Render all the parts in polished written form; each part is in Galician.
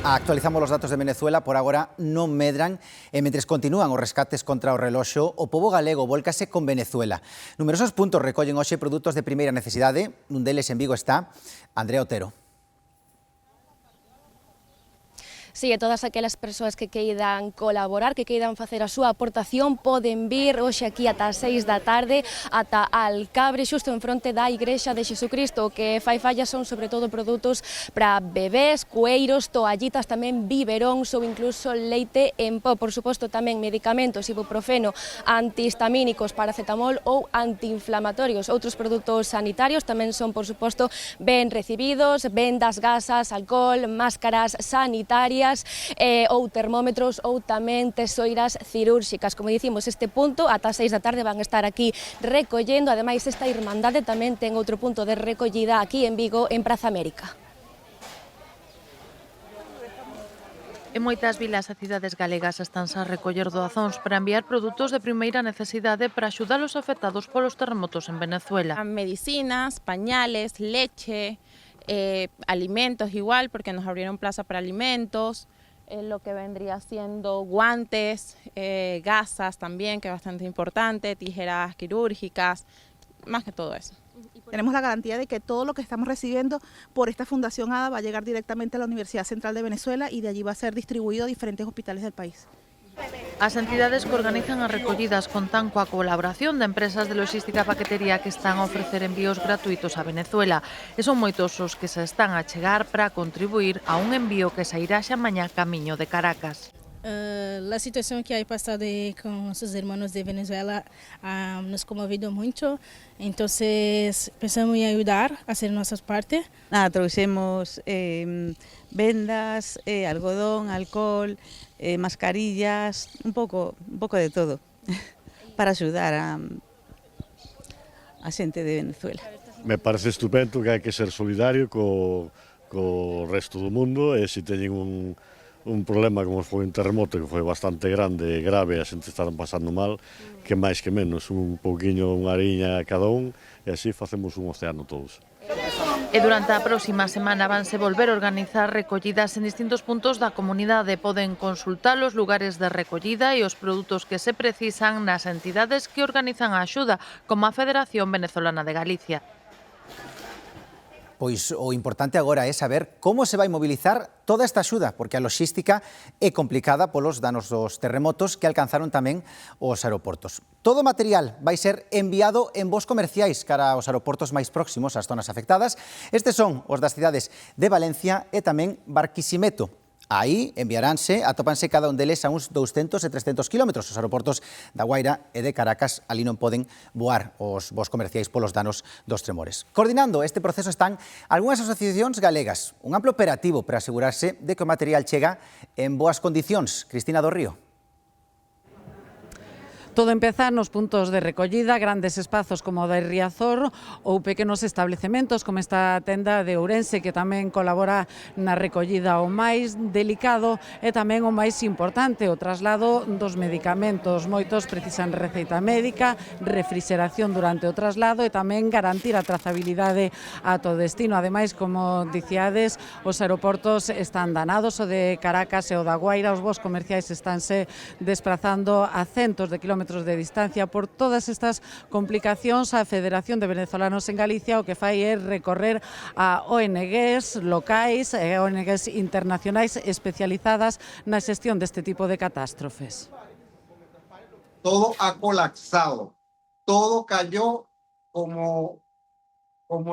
Actualizamos os datos de Venezuela, por agora non medran e mentres continúan os rescates contra o reloxo, o pobo galego volcase con Venezuela. Numerosos puntos recollen hoxe produtos de primeira necesidade, nun deles en Vigo está Andrea Otero. Sí, e todas aquelas persoas que queiran colaborar, que queiran facer a súa aportación, poden vir hoxe aquí ata as 6 da tarde, ata Alcabre, xusto en fronte da Igrexa de Xesucristo. O que fai falla son sobre todo produtos para bebés, cueiros, toallitas, tamén biberóns ou incluso leite en pó. Por suposto tamén medicamentos, ibuprofeno, antihistamínicos, paracetamol ou antiinflamatorios. Outros produtos sanitarios tamén son, por suposto, ben recibidos, vendas, gasas, alcohol, máscaras sanitarias, ou termómetros ou tamén tesoiras cirúrxicas. Como dicimos, este punto ata as 6 da tarde van estar aquí recollendo. Ademais, esta irmandade tamén ten outro punto de recollida aquí en Vigo, en Praza América. En moitas vilas e cidades galegas estanse a recoller doazóns para enviar produtos de primeira necesidade para axudar os afectados polos terremotos en Venezuela. Medicinas, pañales, leche, alimentos igual, porque nos abrieron plaza para alimentos, lo que vendría siendo guantes, gasas también, que es bastante importante, tijeras quirúrgicas, más que todo eso. Tenemos la garantía de que todo lo que estamos recibiendo por esta Fundación ADA va a llegar directamente a la Universidad Central de Venezuela y de allí va a ser distribuido a diferentes hospitales del país. As entidades que organizan as recollidas contan coa colaboración de empresas de logística e paquetería que están a ofrecer envíos gratuitos a Venezuela. E son moitos os que se están a chegar para contribuir a un envío que sairá xa mañá camiño de Caracas. La situación que ha pasado con nuestros hermanos de Venezuela nos ha conmovido mucho, entonces pensamos en ayudar a hacer nuestra parte. Trouxemos vendas, algodón, alcohol, mascarillas, un pouco de todo, para axudar a xente de Venezuela. Me parece estupendo que hai que ser solidario co resto do mundo e se teñen un problema como foi un terremoto que foi bastante grande e grave, a xente está pasando mal, que máis que menos, un pouquiño, unha ariña cada un, e así facemos un océano todos. E durante a próxima semana vanse volver a organizar recollidas en distintos puntos da comunidade. Poden consultar os lugares de recollida e os produtos que se precisan nas entidades que organizan a axuda, como a Federación Venezolana de Galicia. Pois o importante agora é saber como se vai mobilizar toda esta axuda, porque a logística é complicada polos danos dos terremotos que alcanzaron tamén os aeroportos. Todo o material vai ser enviado en voos comerciais cara aos aeroportos máis próximos ás zonas afectadas. Estes son os das cidades de Valencia e tamén Barquisimeto. Aí enviaránse, atópanse cada un deles a uns 200 e 300 kilómetros. Os aeroportos da Guaira e de Caracas ali non poden voar os voos comerciais polos danos dos tremores. Coordinando este proceso están algunhas asociacións galegas, un amplo operativo para asegurarse de que o material chega en boas condicións. Cristina do Río. Todo empeza nos puntos de recollida, grandes espazos como o de Riazor ou pequenos establecementos como esta tenda de Ourense que tamén colabora na recollida. O máis delicado e tamén o máis importante, o traslado dos medicamentos. Moitos precisan receita médica, refrigeración durante o traslado e tamén garantir a trazabilidade ata o destino. Ademais, como dicíades, os aeroportos están danados, o de Caracas e o da Guaira, os voos comerciais estánse desplazando a centos de kilómetros de distancia. Por todas estas complicacións, a Federación de Venezolanos en Galicia o que fai é recorrer a ONGs locais e ONGs internacionais especializadas na xestión deste tipo de catástrofes. Todo ha colapsado, todo cayó como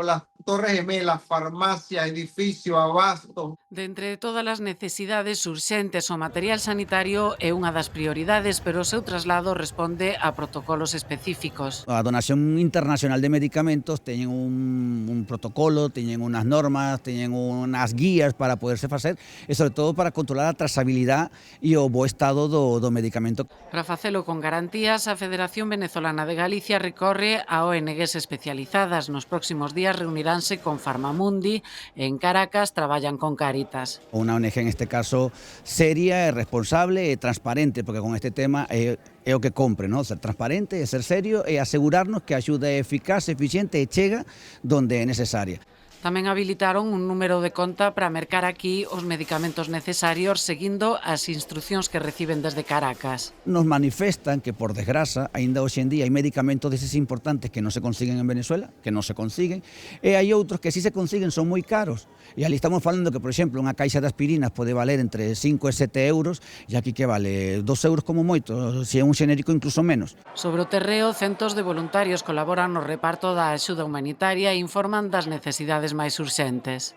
las Torres Gemelas, farmacia, edificio, abasto. De entre todas as necesidades urxentes, o material sanitario é unha das prioridades, pero o seu traslado responde a protocolos específicos. A donación internacional de medicamentos teñen un protocolo, teñen unas normas, teñen unas guías para poderse facer e, sobre todo, para controlar a trazabilidade e o bo estado do medicamento. Para facelo con garantías, a Federación Venezolana de Galicia recorre a ONGs especializadas. Nos próximos días reuniránse con Farmamundi. En Caracas traballan con Cáritas. Unha ONG, en este caso, seria, responsable e transparente, porque con este tema é o que compre, ¿no? Ser transparente, ser serio e asegurarnos que a axuda é eficaz, eficiente e chega donde é necesaria. Tamén habilitaron un número de conta para mercar aquí os medicamentos necesarios seguindo as instruccións que reciben desde Caracas. Nos manifestan que, por desgraza, aínda hoxe en día hai medicamentos deses importantes que non se consiguen en Venezuela, que non se consiguen, e hai outros que si se consiguen son moi caros. E ali estamos falando que, por exemplo, unha caixa de aspirinas pode valer entre 5 e 7 euros, e aquí que vale 2 euros como moito, se é un xenérico incluso menos. Sobre o terreo, centos de voluntarios colaboran no reparto da axuda humanitaria e informan das necesidades máis urxentes.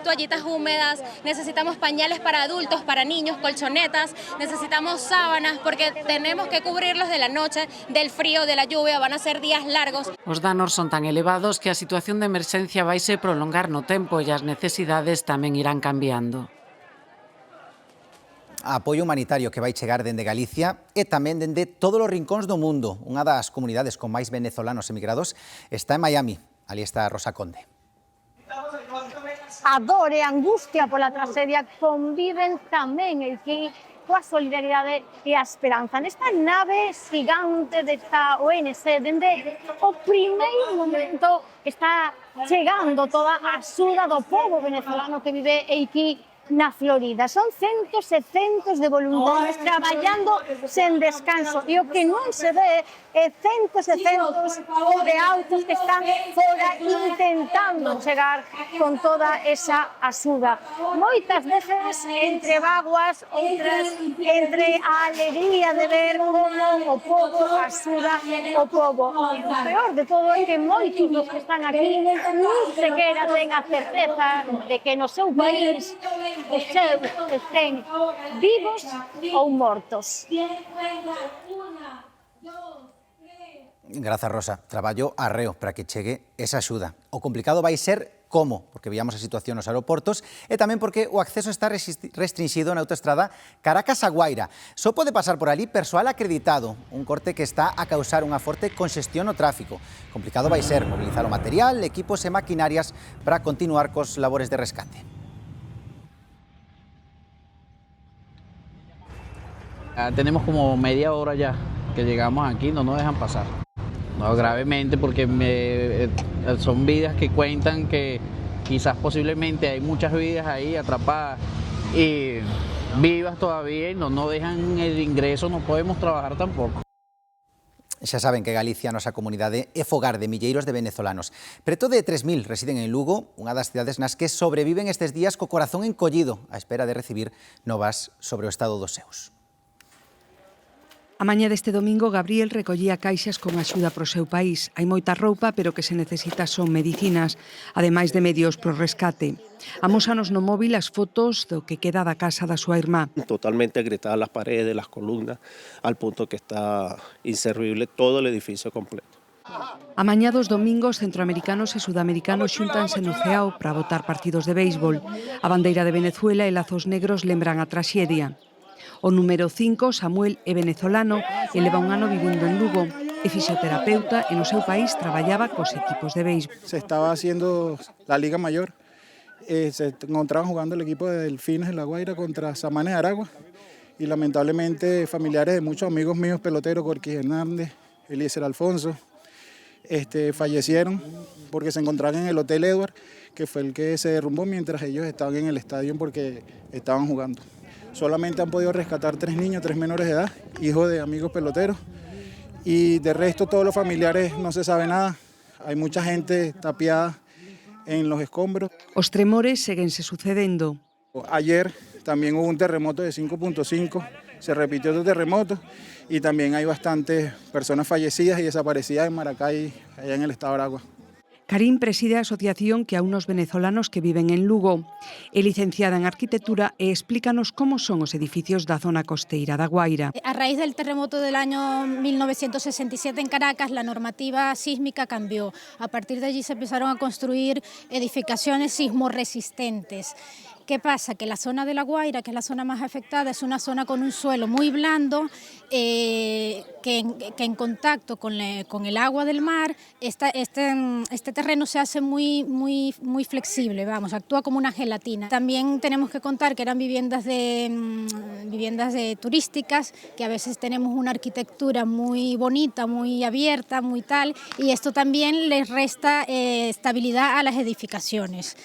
Toallitas húmedas, necesitamos pañales para adultos, para niños, colchonetas, necesitamos sábanas porque tenemos que cubrirlos de la noche, del frío, de la lluvia, van a ser días largos. Os danos son tan elevados que a situación de emerxencia vaise prolongar no tempo e as necesidades tamén irán cambiando. Apoio humanitario que vai chegar dende Galicia e tamén dende todos os rincóns do mundo. Unha das comunidades con máis venezolanos emigrados está en Miami. Ali está Rosa Conde. A dor e a angustia pola tragedia conviven tamén aquí coa solidaridade e a esperanza. Nesta nave gigante desta ONG, dende o primeiro momento está chegando toda a axuda do povo venezolano que vive aquí na Florida. Son centos e centos de voluntarios traballando sen descanso e o que non se ve é centos e centos de autos que están fora intentando chegar con toda esa axuda. Moitas veces entre vaguas, outras entre a alegría de ver como o povo axuda o povo. O peor de todo é que moitos dos que están aquí nin sequera ten a certeza de que no seu país os seus estén vivos ou mortos. Grazas, Rosa. Traballo arreo para que chegue esa axuda. O complicado vai ser como, porque veíamos a situación nos aeroportos e tamén porque o acceso está restringido na autoestrada Caracas a Guaira. Só pode pasar por ali persoal acreditado, un corte que está a causar unha forte conxestión no tráfico. Complicado vai ser mobilizar o material, equipos e maquinarias para continuar cos labores de rescate. Tenemos como media hora ya que llegamos aquí, no nos dejan pasar. No, gravemente, porque son vidas que cuentan que quizás posiblemente hay muchas vidas ahí atrapadas y vivas todavía y no nos dejan el ingreso, no podemos trabajar tampoco. Xa saben que Galicia, a nosa comunidade, é fogar de milleiros de venezolanos. Preto de 3.000 residen en Lugo, unha das cidades nas que sobreviven estes días co corazón encollido, á espera de recibir novas sobre o estado dos seus. A mañá deste domingo, Gabriel recollía caixas con axuda pro seu país. Hai moita roupa, pero que se necesita son medicinas, ademais de medios pro rescate. Amósanos no móvil as fotos do que queda da casa da súa irmá. Totalmente agrietada las paredes, las columnas, al punto que está inservible todo el edificio completo. A mañá dos domingos, centroamericanos e sudamericanos xúntanse no Ceao para votar partidos de béisbol. A bandeira de Venezuela e lazos negros lembran a traxedia. O número 5, Samuel, é venezolano e leva un ano vivindo en Lugo. É fisioterapeuta e no seu país traballaba cos equipos de béisbol. Se estaba haciendo la Liga Mayor, se encontraban jugando el equipo de Delfines de La Guaira contra Samanes de Aragua y lamentablemente familiares de muchos amigos míos peloteros, Gorky Hernández, Eliezer Alfonso, fallecieron porque se encontraban en el Hotel Edward, que fue el que se derrumbó mientras ellos estaban en el estadio porque estaban jugando. Solamente han podido rescatar 3 niños, 3 menores de edad, hijos de amigos peloteros, y de resto todos los familiares no se sabe nada. Hay mucha gente tapiada en los escombros. Os tremores seguense sucedendo. Ayer también hubo un terremoto de 5.5, se repitió otro terremoto y también hay bastantes personas fallecidas y desaparecidas en Maracay, allá en el estado de Aragua. Karim preside a asociación que a unos venezolanos que viven en Lugo. É licenciada en arquitectura e explícanos como son os edificios da zona costeira da Guaira. A raíz del terremoto del año 1967 en Caracas, la normativa sísmica cambió. A partir de allí se empezaron a construir edificaciones sismorresistentes ¿Qué pasa? Que la zona de La Guaira, que es la zona más afectada, es una zona con un suelo muy blando, que en contacto con el agua del mar, este terreno se hace muy flexible, vamos, actúa como una gelatina. También tenemos que contar que eran viviendas turísticas, que a veces tenemos una arquitectura muy bonita, muy abierta, muy tal, y esto también les resta estabilidad a las edificaciones.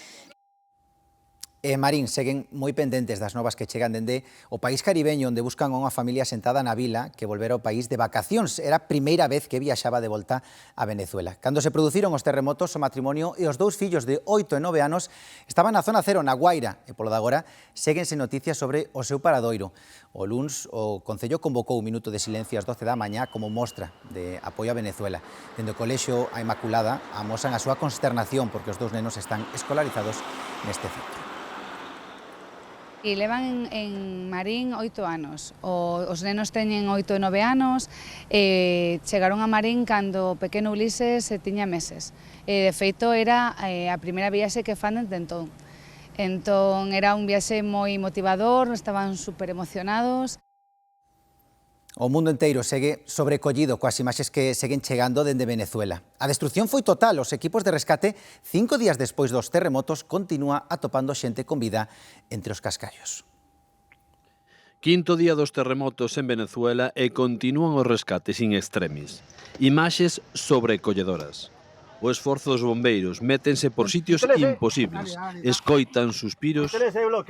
Marín, seguen moi pendentes das novas que chegan dende o país caribeño, onde buscan unha familia sentada na vila que volver ao país de vacacións. Era a primeira vez que viaxaba de volta a Venezuela. Cando se produciron os terremotos, o matrimonio e os 2 fillos de 8 e 9 anos estaban na zona cero, na Guaira, e polo de agora séguense noticias sobre o seu paradoiro. O luns, o Concello convocou un minuto de silencio ás 12 da mañá como mostra de apoio a Venezuela. Dende o Colexio A Inmaculada amosan a súa consternación porque os 2 nenos están escolarizados neste centro. E levan en Marín 8 anos. Os nenos teñen 8 e 9 anos, chegaron a Marín cando o pequeno Ulises tiña meses. De feito, era a primeira viaxe que fan desde entón. Entón, era un viaxe moi motivador, estaban super emocionados. O mundo inteiro segue sobrecollido coas imaxes que seguen chegando dende Venezuela. A destrucción foi total, os equipos de rescate, 5 días despois dos terremotos, continúa atopando xente con vida entre os cascallos. Quinto día dos terremotos en Venezuela e continúan os rescates in extremis. Imaxes sobrecolledoras. O esforzo dos bombeiros, métense por sitios imposibles, escoitan suspiros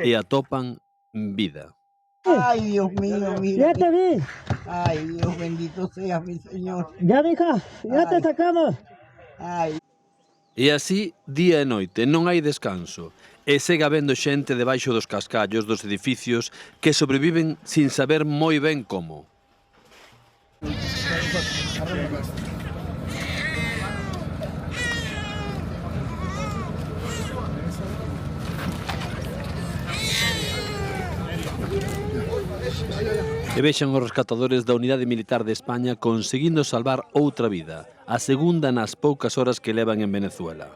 e atopan vida. Ay, Dios mío, mira. Ya te vi. Ay, Dios bendito sea mi Señor. Ya, mija, ya te sacamos. Ay. E así, día e noite, non hai descanso. E segue habendo xente debaixo dos cascallos dos edificios que sobreviven sin saber moi ben como. E vexan os rescatadores da Unidade Militar de España conseguindo salvar outra vida, a segunda nas poucas horas que levan en Venezuela.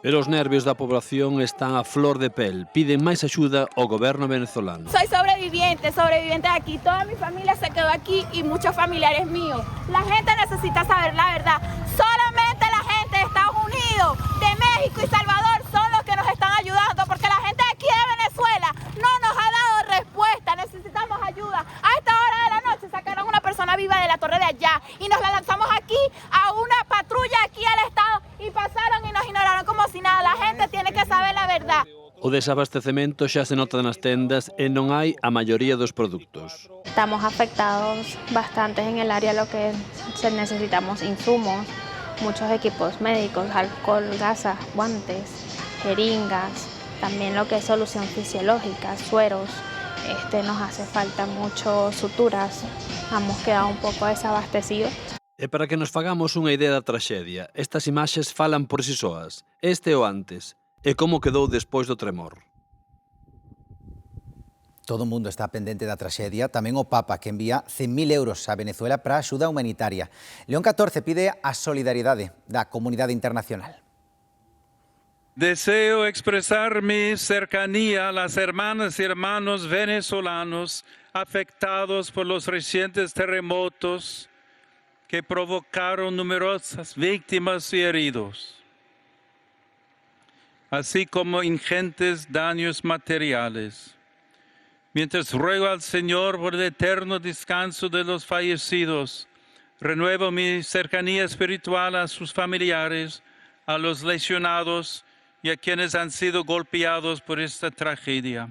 Pero os nervios da población están a flor de pel, piden máis axuda ao goberno venezolano. Soy sobreviviente de aquí, toda mi familia se quedó aquí y muchos familiares míos. La gente necesita saber la verdad, solamente la gente de Estados Unidos, de México y Salvador son los que nos están ayudando, porque la gente de aquí de Venezuela no nos ha dado respuesta, necesitamos ayuda. A esta hora de la noche sacaron una persona viva de la torre de allá y nos la lanzamos aquí a una patrulla aquí al estado y pasaron y nos ignoraron como si nada. La gente tiene que saber la verdad. O desabastecemento xa se nota nas tendas e non hai a maioría dos produtos. Estamos afectados bastante en el área lo que necesitamos insumos, muchos equipos médicos, alcohol, gasas, guantes, jeringas, también lo que es solución fisiológica, sueros. Nos hace falta mucho suturas, hemos quedado un poco desabastecidos. E para que nos fagamos unha idea da traxedia, estas imaxes falan por si soas. Este é o antes, e como quedou despois do tremor. Todo o mundo está pendente da traxedia, tamén o Papa, que envía 100.000 euros a Venezuela para a axuda humanitaria. León XIV pide a solidaridade da comunidade internacional. Deseo expresar mi cercanía a las hermanas y hermanos venezolanos afectados por los recientes terremotos que provocaron numerosas víctimas y heridos, así como ingentes daños materiales. Mientras ruego al Señor por el eterno descanso de los fallecidos, renuevo mi cercanía espiritual a sus familiares, a los lesionados y a quienes han sido golpeados por esta tragedia.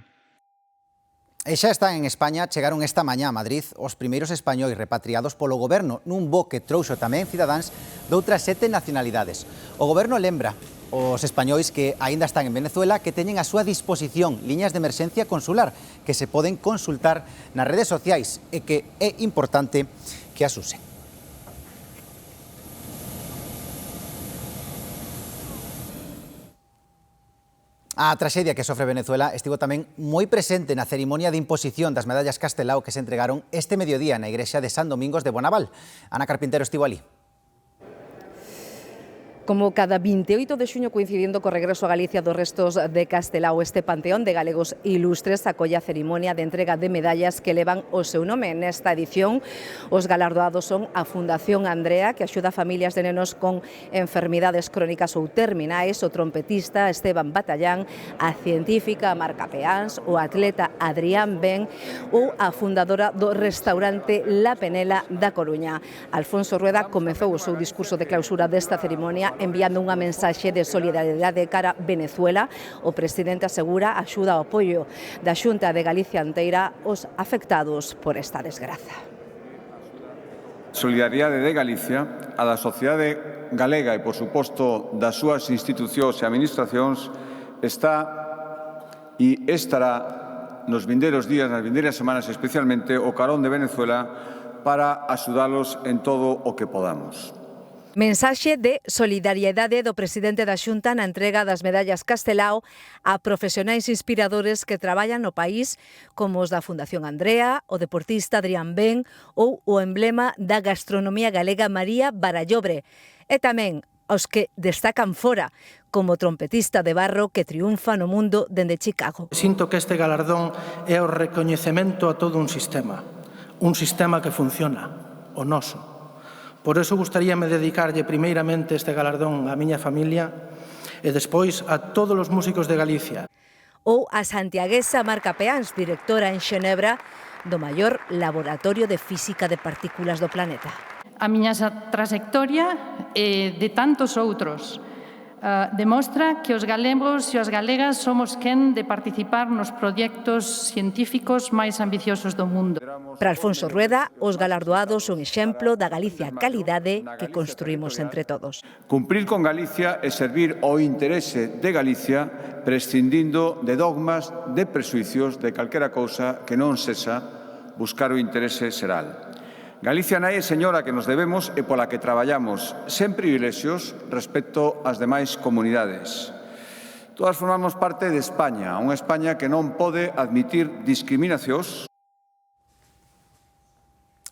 E xa están en España, chegaron esta mañá a Madrid os primeiros españois repatriados polo goberno nun voo que trouxo tamén cidadáns doutras 7 nacionalidades. O goberno lembra os españois que aínda están en Venezuela que teñen a súa disposición liñas de emerxencia consular que se poden consultar nas redes sociais e que é importante que as usen. A traxedia que sofre Venezuela estivo tamén moi presente na cerimonia de imposición das medallas Castelao que se entregaron este mediodía na igrexa de San Domingos de Bonaval. Ana Carpintero estivo ali. Como cada 28 de xuño, coincidindo co regreso a Galicia dos restos de Castelao, este panteón de galegos ilustres acolle a cerimonia de entrega de medallas que levan o seu nome. Nesta edición, os galardoados son a Fundación Andrea, que axuda a familias de nenos con enfermidades crónicas ou terminais, o trompetista Esteban Batallán, a científica Marca Peáns, o atleta Adrián Ben ou a fundadora do restaurante La Penela da Coruña. Alfonso Rueda comezou o seu discurso de clausura desta cerimonia enviando unha mensaxe de solidariedade cara a Venezuela. O presidente asegura a axuda ao apoio da Xunta de Galicia inteira aos afectados por esta desgraza. Solidariedade de Galicia, a da sociedade galega e, por suposto, das súas institucións e administracións está e estará nos vindeiros días, nas vindeiras semanas especialmente, o carón de Venezuela para axudalos en todo o que podamos. Mensaxe de solidariedade do presidente da Xunta na entrega das medallas Castelao a profesionais inspiradores que traballan no país, como os da Fundación Andrea, o deportista Adrián Ben ou o emblema da gastronomía galega María Barallobre. E tamén aos que destacan fora, como o trompetista de barro que triunfa no mundo dende Chicago. Sinto que este galardón é o recoñecemento a todo un sistema que funciona, o noso. Por eso gustaríame dedicarlle primeiramente este galardón á miña familia e despois a todos os músicos de Galicia. Ou a santiaguesa Marca Peáns, directora en Xenebra do maior laboratorio de física de partículas do planeta. A miña trayectoria de tantos outros demostra que os galegos e as galegas somos quen de participar nos proxectos científicos máis ambiciosos do mundo. Para Alfonso Rueda, os galardoados son exemplo da Galicia calidade que construímos entre todos. Cumprir con Galicia e servir ao interese de Galicia prescindindo de dogmas, de presuicios, de calquera cousa que non sexa buscar o interese xeral. Galicia nai, señora, que nos debemos e pola que traballamos sen privilexios respecto ás demais comunidades. Todas formamos parte de España, unha España que non pode admitir discriminacións.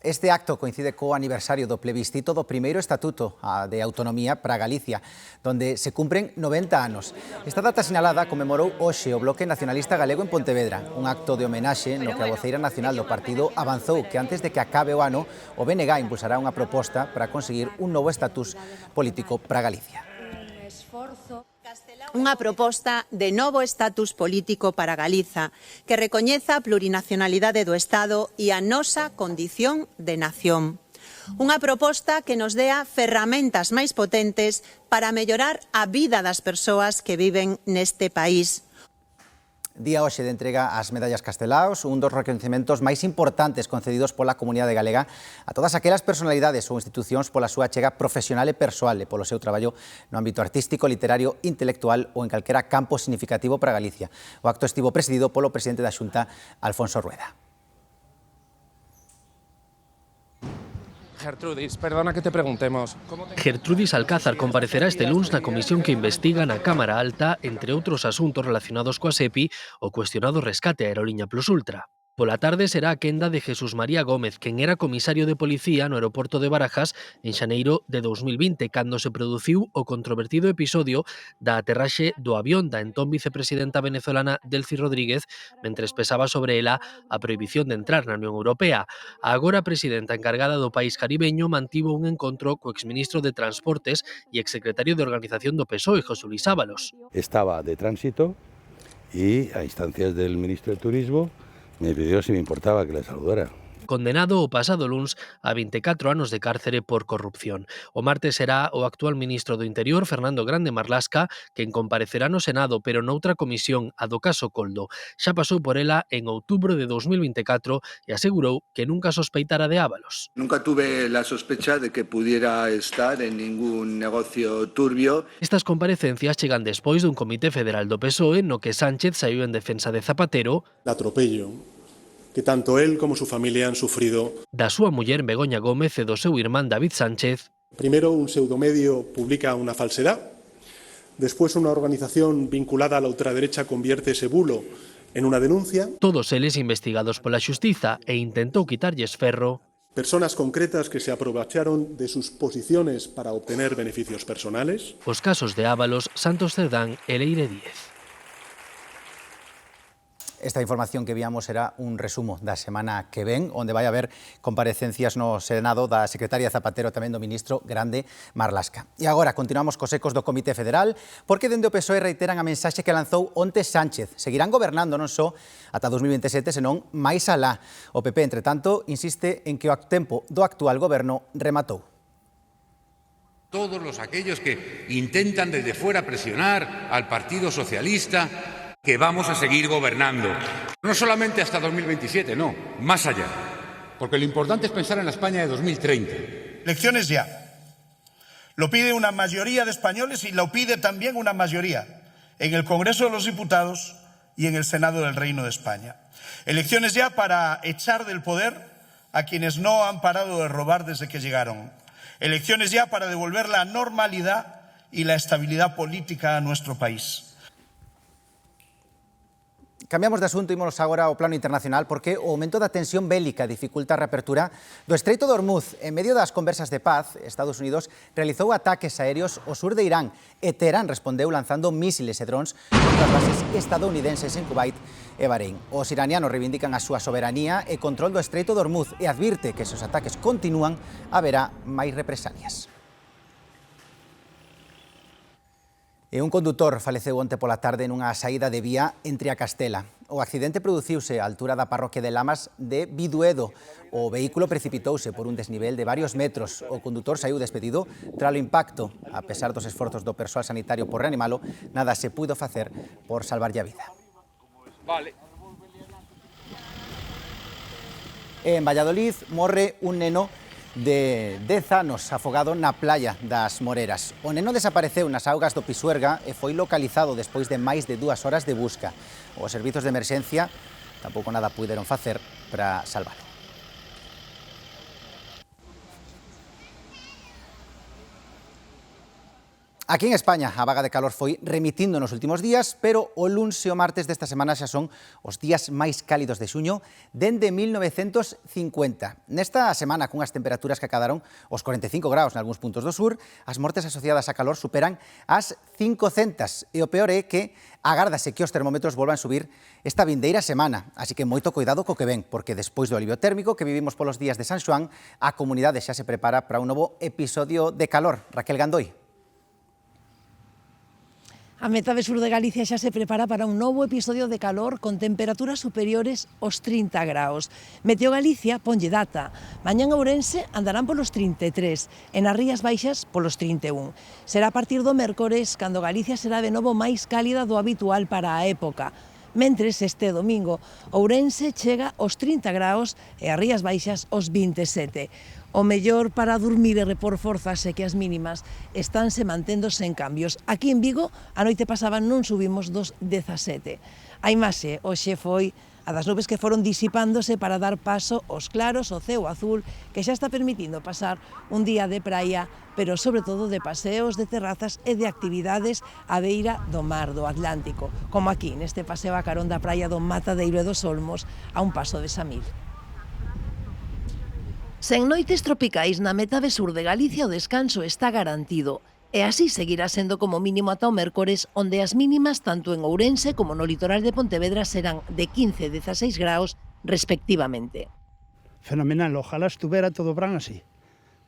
Este acto coincide co aniversario do plebiscito do primeiro Estatuto de Autonomía para Galicia, donde se cumpren 90 anos. Esta data sinalada conmemorou hoxe o Bloque Nacionalista Galego en Pontevedra, un acto de homenaxe no que a voceira nacional do partido avanzou que antes de que acabe o ano, o BNG impulsará unha proposta para conseguir un novo estatus político para Galicia. Unha proposta de novo estatus político para Galiza que recoñeza a plurinacionalidade do Estado e a nosa condición de nación. Unha proposta que nos dea ferramentas máis potentes para mellorar a vida das persoas que viven neste país. Día hoxe de entrega ás medallas Castelaos, un dos recoñecementos máis importantes concedidos pola comunidade galega a todas aquelas personalidades ou institucións pola súa achega profesional e persoal e polo seu traballo no ámbito artístico, literario, intelectual ou en calquera campo significativo para Galicia. O acto estivo presidido polo presidente da Xunta, Alfonso Rueda. Gertrudis, perdona que te preguntemos. Gertrudis Alcázar comparecerá este luns na comisión que investiga na Cámara Alta, entre outros asuntos relacionados coa SEPI, o cuestionado rescate a Aeroliña Plus Ultra. Pola tarde será a quenda de Jesús María Gómez, quen era comisario de policía no aeroporto de Barajas en xaneiro de 2020, cando se produciu o controvertido episodio da aterraxe do avión da entón vicepresidenta venezolana Delcy Rodríguez, mentres pesaba sobre ela a prohibición de entrar na Unión Europea. A agora presidenta encargada do país caribeño mantivo un encontro co exministro de Transportes e exsecretario de Organización do PSOE, José Luis Ábalos. Estaba de tránsito y a instancias del ministro de Turismo me pidió si me importaba que la saludara. Condenado o pasado luns a 24 anos de cárcere por corrupción. O martes será o actual ministro do Interior, Fernando Grande Marlasca, quen comparecerá no Senado, pero noutra comisión, a do caso Coldo. Xa pasou por ela en outubro de 2024 e asegurou que nunca sospeitara de Ábalos. Nunca tuve la sospecha de que pudiera estar en ningún negocio turbio. Estas comparecencias chegan despois dun comité federal do PSOE no que Sánchez saiu en defensa de Zapatero. El atropello que tanto él como su familia han sufrido. Da súa muller Begoña Gómez e do seu irmán David Sánchez. Primero un pseudomedio publica una falsedad, después una organización vinculada a la ultraderecha convierte ese bulo en una denuncia. Todos eles investigados pola xustiza e intentou quitarlles ferro. Personas concretas que se aprovecharon de sus posiciones para obtener beneficios personales. Os casos de Ábalos, Santos Cerdán e Leire Díez. Esta información que víamos era un resumo da semana que ven, onde vai haber comparecencias no Senado da secretaria Zapatero, tamén do ministro Grande Marlaska. E agora continuamos cos ecos do Comité Federal, porque dende o PSOE reiteran a mensaxe que lanzou onte Sánchez. Seguirán gobernando non só ata 2027, senón máis alá. O PP, entre tanto, insiste en que o tempo do actual goberno rematou. Todos aquellos que intentan desde fuera presionar al Partido Socialista que vamos a seguir gobernando. No solamente hasta 2027, no, más allá. Porque lo importante es pensar en la España de 2030. Elecciones ya. Lo pide una mayoría de españoles y lo pide también una mayoría en el Congreso de los Diputados y en el Senado del Reino de España. Elecciones ya para echar del poder a quienes no han parado de robar desde que llegaron. Elecciones ya para devolver la normalidad y la estabilidad política a nuestro país. Cambiamos de asunto e imos agora ao plano internacional porque o aumento da tensión bélica dificulta a reapertura do Estreito de Hormuz. En medio das conversas de paz, Estados Unidos realizou ataques aéreos ao sur de Irán e Teherán respondeu lanzando mísiles e drons contra as bases estadounidenses en Kuwait e Bahrein. Os iranianos reivindican a súa soberanía e control do Estreito de Hormuz e advirte que se os ataques continúan haberá máis represalias. E un condutor faleceu onte pola tarde nunha saída de vía entre a Castela. O accidente produciuse á altura da parroquia de Lamas de Biduedo. O vehículo precipitouse por un desnivel de varios metros. O condutor saiu despedido tras o impacto. A pesar dos esforzos do persoal sanitario por reanimalo, nada se puido facer por salvarlle a vida. En Valladolid morre un neno de 10 anos afogado na playa das Moreras. O neno desapareceu nas augas do Pisuerga e foi localizado despois de máis de 2 horas de busca. Os servizos de emerxencia tampouco nada puideron facer para salvalo. Aquí en España a vaga de calor foi remitindo nos últimos días, pero o luns e o martes desta semana xa son os días máis cálidos de xuño dende 1950. Nesta semana, cunhas temperaturas que acadaron os 45 graus nalgúns puntos do sur, as mortes asociadas a calor superan as 500. E o peor é que agárdase que os termómetros volvan a subir esta vindeira semana. Así que moito cuidado co que ven, porque despois do alivio térmico que vivimos polos días de San Xoán, a comunidade xa se prepara para un novo episodio de calor. Raquel Gandoi. A metade sur de Galicia xa se prepara para un novo episodio de calor con temperaturas superiores aos 30 graus. Meteo Galicia ponlle data. Mañán Ourense andarán polos 33, e nas Rías Baixas polos 31. Será a partir do mércores cando Galicia será de novo máis cálida do habitual para a época. Mentres este domingo Ourense chega aos 30 graus e as Rías Baixas aos 27. O mellor para dormir e repor forzas é que as mínimas estánse mantendo sen cambios. Aquí en Vigo, a noite pasada non subimos dos 17. A imaxe hoxe foi a das nubes que foron disipándose para dar paso aos claros, ao ceo azul, que xa está permitindo pasar un día de praia, pero sobre todo de paseos, de terrazas e de actividades á beira do mar do Atlántico, como aquí, neste paseo a carón da praia do Matadeiro e dos Olmos, a un paso de Samil. Sen noites tropicais na metade sur de Galicia o descanso está garantido e así seguirá sendo como mínimo ata o mércores, onde as mínimas tanto en Ourense como no litoral de Pontevedra serán de 15 e 16 graus respectivamente. Fenomenal, ojalá estuvera todo verán así,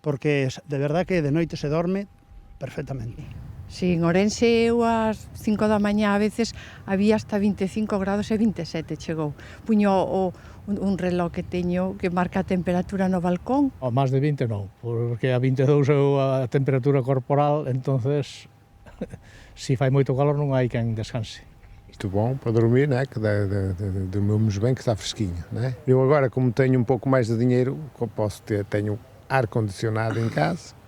porque de verdad que de noite se dorme perfectamente. Si, en Ourense eu ás 5 da mañá a veces había hasta 25 grados e 27 chegou. Puño un reloj que teño que marca a temperatura no balcón. A máis de 20 non, porque a 22 é a temperatura corporal, entonces se fai moito calor non hai quen descanse. Isto bom para dormir, né? Que dormimos bem, que está fresquinho, né? Eu agora, como tenho um pouco mais de dinheiro, tenho ar-condicionado em casa.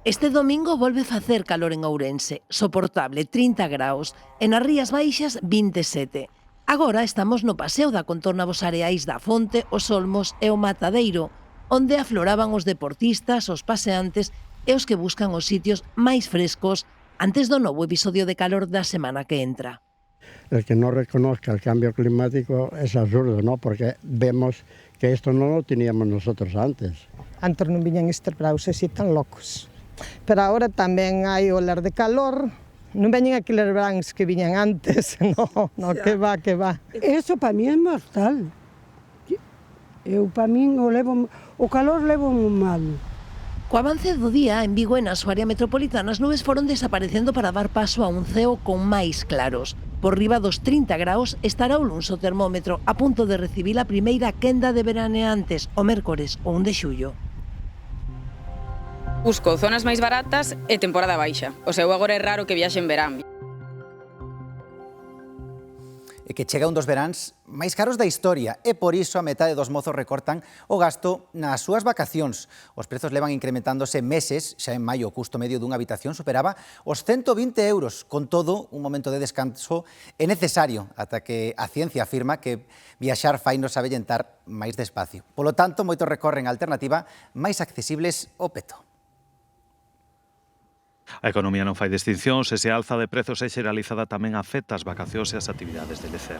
Este domingo volve facer calor en Ourense, soportable 30 graus, e nas Rías Baixas 27. Agora estamos no paseo da contorna dos areais da Fonte, os Olmos e o Matadeiro, onde afloraban os deportistas, os paseantes e os que buscan os sitios máis frescos antes do novo episodio de calor da semana que entra. El que no reconozca el cambio climático es absurdo, ¿no? Porque vemos que esto no lo teníamos nosotros antes. Antes non viñan estes praus así tan locos. Pero agora tamén hai olas de calor, non veñen aqueles verans que viñan antes, no, que va. Eso para mí é mortal. Para min o calor levo moi mal. Co avance do día, en Vigo e na súa área metropolitana, as nubes foron desaparecendo para dar paso a un ceo con máis claros. Por riba dos 30 graus estará o luns o termómetro a punto de recibir a primeira quenda de veraneantes o mércores o 1 de xullo. Busco zonas máis baratas e temporada baixa. O seu agora é raro que viaxe en verán. E que chega un dos veráns máis caros da historia e por iso a metade dos mozos recortan o gasto nas súas vacacións. Os prezos levan incrementándose meses, xa en maio o custo medio dunha habitación superaba os 120 euros. Con todo, un momento de descanso é necesario ata que a ciencia afirma que viaxar fainos avellentar máis despacio. Polo tanto, moitos recorren a alternativa máis accesibles ao peto. A economía non fai distincións e se a alza de prezos é xeralizada tamén afecta as vacacións e as actividades de lecer.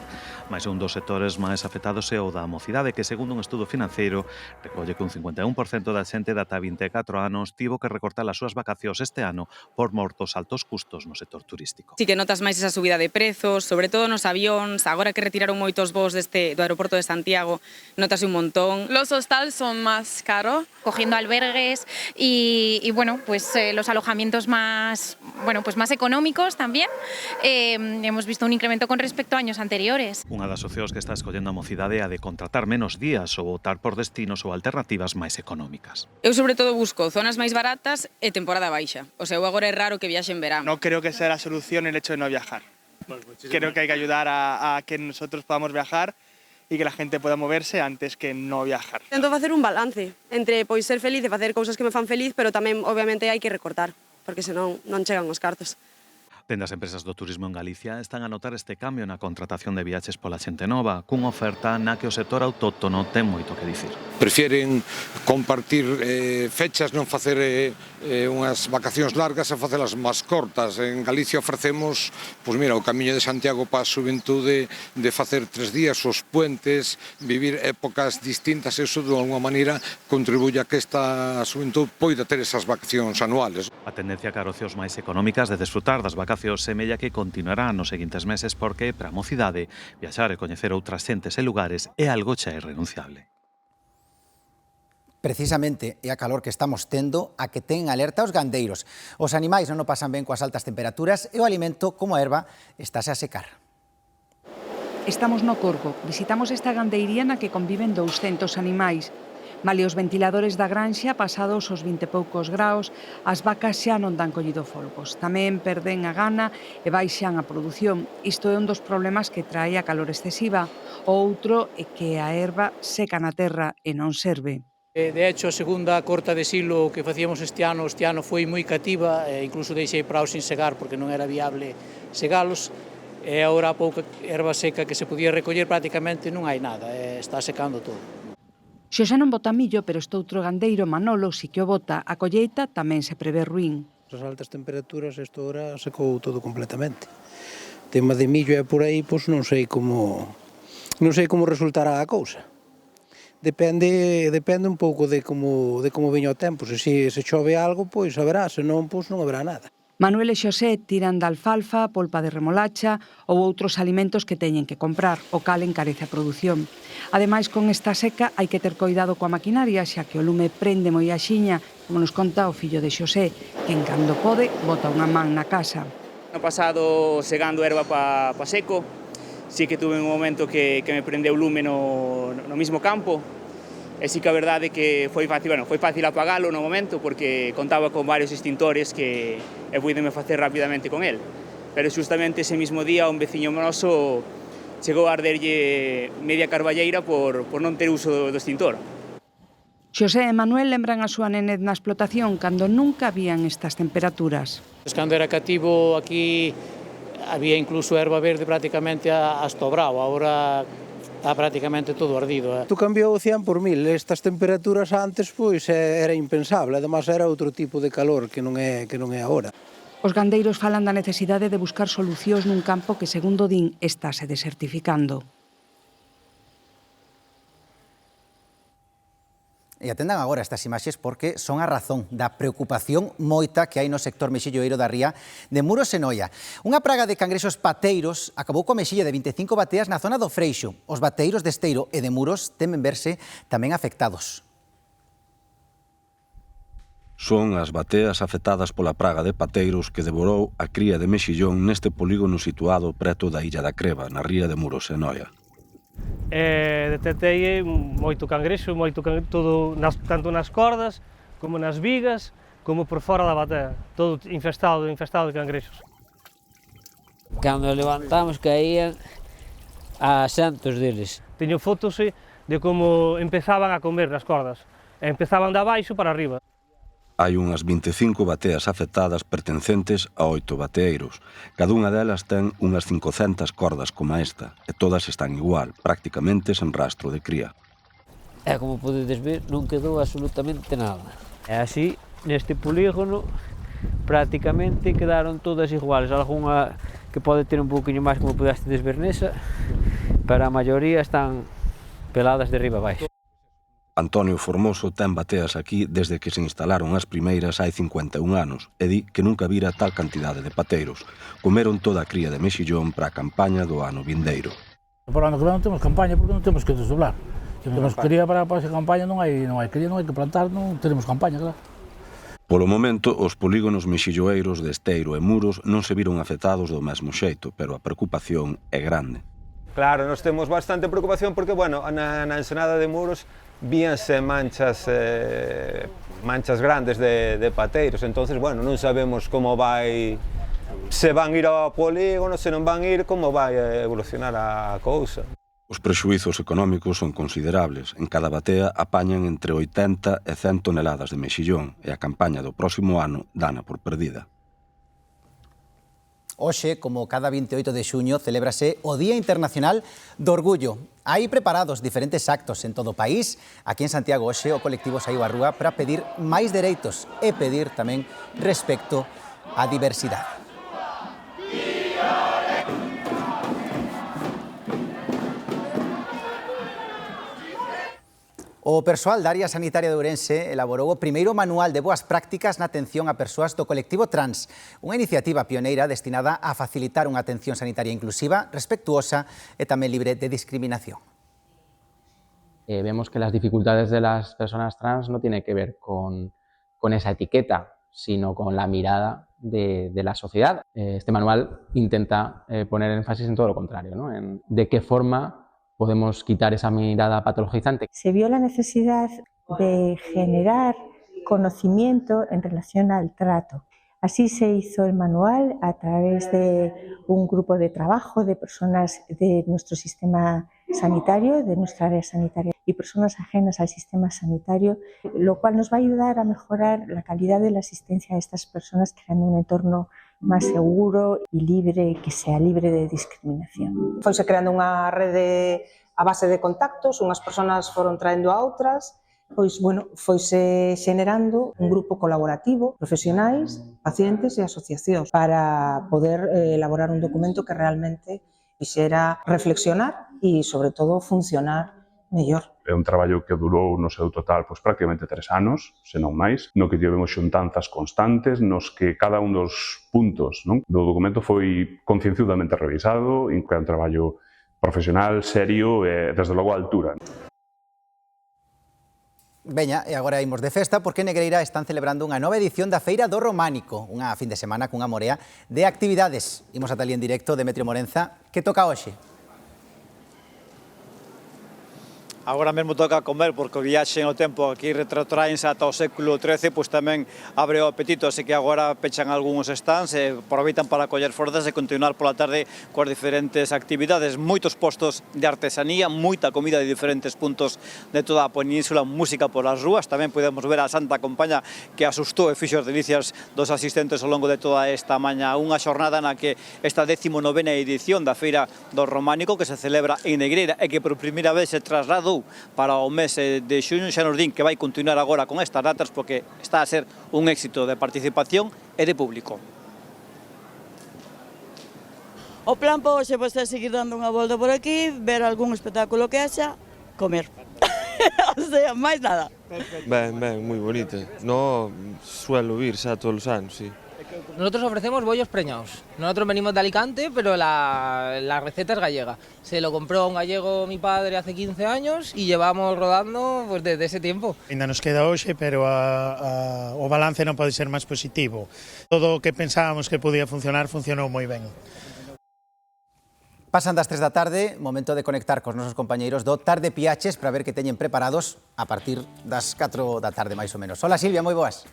Mais un dos sectores máis afectados é o da mocidade, que segundo un estudo financeiro recolle que un 51% da xente de ata 24 anos tivo que recortar as súas vacacións este ano por mor dos altos custos no sector turístico. Si que notas máis esa subida de prezos, sobre todo nos avións, agora que retiraron moitos voos do aeroporto de Santiago, notase un montón. Los hostales son más caros, cogiendo albergues y bueno, pues los alojamientos más económicos también. Hemos visto un incremento con respecto a años anteriores. Unha das opcións que está escollendo a mocidade é a de contratar menos días ou optar por destinos ou alternativas máis económicas. Eu sobre todo busco zonas máis baratas e temporada baixa. O seu agora é raro que viaxe en verán. No creo que sea la solución el hecho de no viajar. Creo que hay que ayudar a que nosotros podamos viajar y que la gente pueda moverse antes que no viajar. Tento facer un balance entre ser feliz e facer cousas que me fan feliz, pero tamén obviamente hai que recortar, porque senón non chegan os cartos. Dende as empresas do turismo en Galicia están a notar este cambio na contratación de viaxes pola xente nova, cunha oferta na que o sector autóctono ten moito que dicir. Prefieren compartir fechas, non facer unhas vacacións largas e facelas máis cortas. En Galicia ofrecemos, o Camiño de Santiago para a xuventude de facer 3 días, os puentes, vivir épocas distintas, e iso de alguma maneira contribuye a que esta xuventude poida ter esas vacacións anuales. A tendencia cara opcións máis económicas de desfrutar das vacacións semella que continuará nos seguintes meses porque, para a mocidade, viaxar e coñecer outras xentes e lugares é algo xa irrenunciable. Precisamente é a calor que estamos tendo a que ten alerta os gandeiros. Os animais non o pasan ben coas altas temperaturas e o alimento, como a erva, estáse a secar. Estamos no Corgo. Visitamos esta gandeiría na que conviven 200 animais. Male os ventiladores da granxa, pasados os 20 e poucos graus, as vacas xa non dan collido folgos. Tamén perden a gana e baixan a produción. Isto é un dos problemas que trae a calor excesiva. O outro é que a erva seca na terra e non serve. De hecho, a segunda corta de silo que facíamos este ano foi moi cativa, incluso deixei praos sin segar porque non era viable segalos, e agora a pouca erva seca que se podía recoller prácticamente non hai nada, está secando todo. Xosé non bota millo, pero este outro gandeiro, Manolo, si que o bota. A colleita tamén se prevé ruín. As altas temperaturas, isto ahora secou todo completamente. O tema de millo é por aí, pois non sei como resultará a cousa. Depende un pouco de como veña o tempo. Se chove algo, pois haberá, se non, pois non haberá nada. Manuel e Xosé tiran da alfalfa, polpa de remolacha ou outros alimentos que teñen que comprar, o cal encarece a produción. Ademais, con esta seca hai que ter coidado coa maquinaria, xa que o lume prende moi axiña, como nos conta o fillo de Xosé, que en cando pode bota unha man na casa. No pasado, segando erva pa seco, sí que tuve un momento que me prendeu lume no mismo campo, e sí que a verdade que foi fácil apagalo no momento porque contaba con varios extintores que puideme facer rapidamente con el. Pero justamente ese mismo día un veciño noso chegou a arderlle media carballeira por non ter uso do extintor. Xosé e Manuel lembran a súa nenez na explotación cando nunca habían estas temperaturas. Cando era cativo aquí había incluso erva verde prácticamente hasta o brao, agora está prácticamente todo ardido. Isto cambiou 100 por 1000, estas temperaturas antes pois era impensable, además era outro tipo de calor que non é agora. Os gandeiros falan da necesidade de buscar solucións nun campo que, segundo din, estáse desertificando. E atendan agora estas imaxes porque son a razón da preocupación moita que hai no sector mexilloeiro da ría de Muros e Noia. Unha praga de cangrexos pateiros acabou coa mexilla de 25 bateas na zona do Freixo. Os bateiros de Esteiro e de Muros temen verse tamén afectados. Son as bateas afectadas pola praga de pateiros que devorou a cría de mexillón neste polígono situado preto da Illa da Creva, na ría de Muros e Noia. Detectei moito cangrexo, todo, tanto nas cordas, como nas vigas, como por fora da batea, todo infestado de cangrexos. Cando levantamos caían a centos deles. Teño fotos de como empezaban a comer nas cordas, empezaban de abaixo para arriba. Hai unhas 25 bateas afectadas pertencentes a 8 bateeiros. Cada unha delas ten unhas 500 cordas como esta, e todas están igual, prácticamente sen rastro de cría. E como podedes ver, non quedou absolutamente nada. E así, neste polígono, prácticamente quedaron todas iguales. Algúna que pode ter un pouquinho máis, como podestes ver nesa, pero a maioría están peladas de riba abaixo. Antonio Formoso ten bateas aquí desde que se instalaron as primeiras hai 51 anos e di que nunca vira tal cantidade de pateiros. Comeron toda a cría de mexillón para a campaña do ano vindeiro. Para o ano que non temos campaña porque non temos que desdoblar. Se temos cría para esa campaña non hai cría, non hai que plantar, non teremos campaña, claro. Polo momento, os polígonos mexilloeiros de Esteiro e Muros non se viron afectados do mesmo xeito, pero a preocupación é grande. Claro, nós temos bastante preocupación porque, bueno, na ensenada de Muros víanse manchas grandes de pateiros, entonces, bueno, non sabemos como vai, se van ir ao polígono, se non van ir, como vai evolucionar a cousa. Os prexuízos económicos son considerables. En cada batea apañan entre 80 e 100 toneladas de mexillón e a campaña do próximo ano dana por perdida. Hoxe, como cada 28 de xuño, celébrase o Día Internacional do Orgullo. Hai preparados diferentes actos en todo o país. Aquí en Santiago hoxe o colectivo saiu á rúa para pedir máis dereitos e pedir tamén respecto á diversidade. O persoal da área sanitaria de Ourense elaborou o primeiro manual de boas prácticas na atención a persoas do colectivo trans, unha iniciativa pioneira destinada a facilitar unha atención sanitaria inclusiva, respectuosa e tamén libre de discriminación. Vemos que las dificultades de las personas trans no tienen que ver con esa etiqueta, sino con la mirada de la sociedad. Este manual intenta poner énfasis en todo lo contrario, ¿no? En de qué forma podemos quitar esa mirada patologizante. Se vio la necesidad de generar conocimiento en relación al trato. Así se hizo el manual a través de un grupo de trabajo de personas de nuestro sistema sanitario, de nuestra área sanitaria y personas ajenas al sistema sanitario, lo cual nos va a ayudar a mejorar la calidad de la asistencia a estas personas, creando un entorno máis seguro e libre, que sea libre de discriminación. Foise creando unha rede a base de contactos, unhas persoas foron traendo a outras, pois, bueno, foise xenerando un grupo colaborativo, profesionais, pacientes e asociacións, para poder elaborar un documento que realmente quixera reflexionar e, sobre todo, funcionar mellor. É un traballo que durou no seu total prácticamente 3 anos, senón máis, no que tivemos xuntanzas constantes, nos que cada un dos puntos do documento foi concienciudamente revisado, e un traballo profesional, serio e, desde logo, a altura. Veña, e agora imos de festa porque en Negreira están celebrando unha nova edición da Feira do Románico, unha fin de semana cunha morea de actividades. Imos ata ali en directo, Demetrio Morenza, que toca hoxe? Agora mesmo toca comer porque o viaxe no tempo aquí retrotraense ata o século XIII, pois tamén abre o apetito, así que agora pechan algúns stands e aproveitan para coller forzas e continuar pola tarde coas diferentes actividades. Moitos postos de artesanía, moita comida de diferentes puntos de toda a península, música polas rúas, tamén podemos ver a Santa Compaña que asustou e fixo as delicias dos asistentes ao longo de toda esta mañá. Unha xornada na que esta 19ª edición da Feira do Románico que se celebra en Negreira e que por primeira vez se trasladou para o mes de xuño, xa nos din que vai continuar agora con estas datas porque está a ser un éxito de participación e de público. O plan para hoxe vai ser seguir dando unha volta por aquí, ver algún espectáculo que haxa, comer. O sea, máis nada. Ben, moi bonita. No, suelo ir xa todos os anos, sí. Nosotros ofrecemos bollos preñados. Nosotros venimos de Alicante, pero la receta es gallega. Se lo compró un gallego mi padre hace 15 años y llevamos rodando pues, desde ese tiempo. Ainda nos queda hoxe, pero o balance non pode ser máis positivo. Todo o que pensábamos que podía funcionar, funcionou moi ben. Pasan das 3 da tarde, momento de conectar cos nosos compañeiros do Tarde Piaches para ver que teñen preparados a partir das 4 da tarde, máis ou menos. Hola Silvia, moi boas.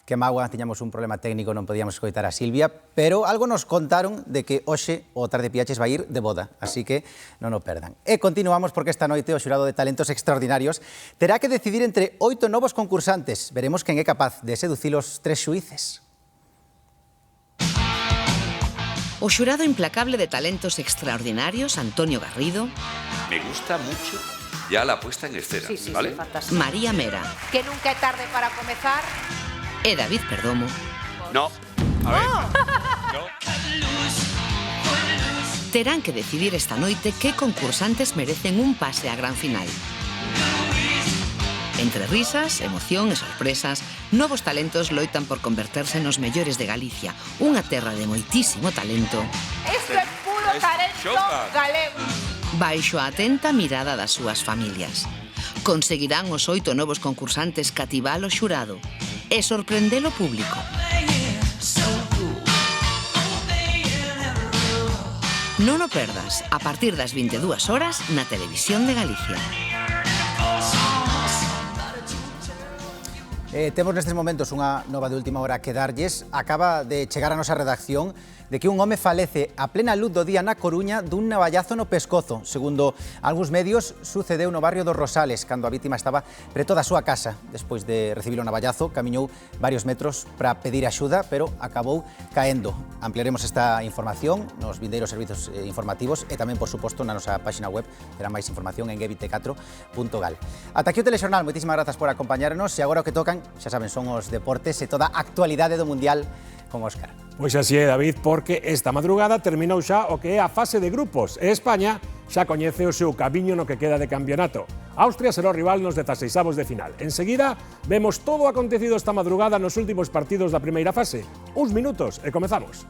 Que mágoa, tiñamos un problema técnico, non podíamos escoitar a Silvia, pero algo nos contaron de que hoxe o Tarde Piaches vai ir de boda, así que non o perdan. E continuamos porque esta noite o xurado de talentos extraordinarios terá que decidir entre 8 novos concursantes. Veremos quen é capaz de seducir os 3 xuíces. O xurado implacable de talentos extraordinarios, Antonio Garrido. Me gusta mucho ya la puesta en escena, ¿vale? Sí, María Mera. Que nunca é tarde para comezar. E David Perdomo. No, a ver, no. Terán que decidir esta noite que concursantes merecen un pase á gran final. Entre risas, emoción e sorpresas, novos talentos loitan por converterse nos mellores de Galicia, unha terra de moitísimo talento. Isto é puro talento galego. Baixo a atenta mirada das súas familias. Conseguirán os 8 novos concursantes cativar o xurado e sorprender o público. Non o perdas, a partir das 22 horas na Televisión de Galicia. Temos nestes momentos unha nova de última hora que darlles. Acaba de chegar a nosa redacción de que un home falece a plena luz do día na Coruña dun navallazo no pescozo. Segundo algúns medios, sucedeu no barrio dos Rosales, cando a vítima estaba preto da súa casa. Despois de recibir o navallazo, camiñou varios metros para pedir axuda, pero acabou caendo. Ampliaremos esta información nos vindeiros servizos informativos e tamén, por suposto, na nosa página web. Terá máis información en gevite4.gal. Ata aquí o telexornal, moitísimas grazas por acompañarnos e agora o que tocan, xa saben, son os deportes e toda a actualidade do Mundial con Óscar. Pois así é, David, porque esta madrugada terminou xa o que é a fase de grupos e España xa coñece o seu camiño no que queda de campeonato. Austria será o rival nos 16avos de final. Enseguida, vemos todo o acontecido esta madrugada nos últimos partidos da primeira fase. Uns minutos e comezamos.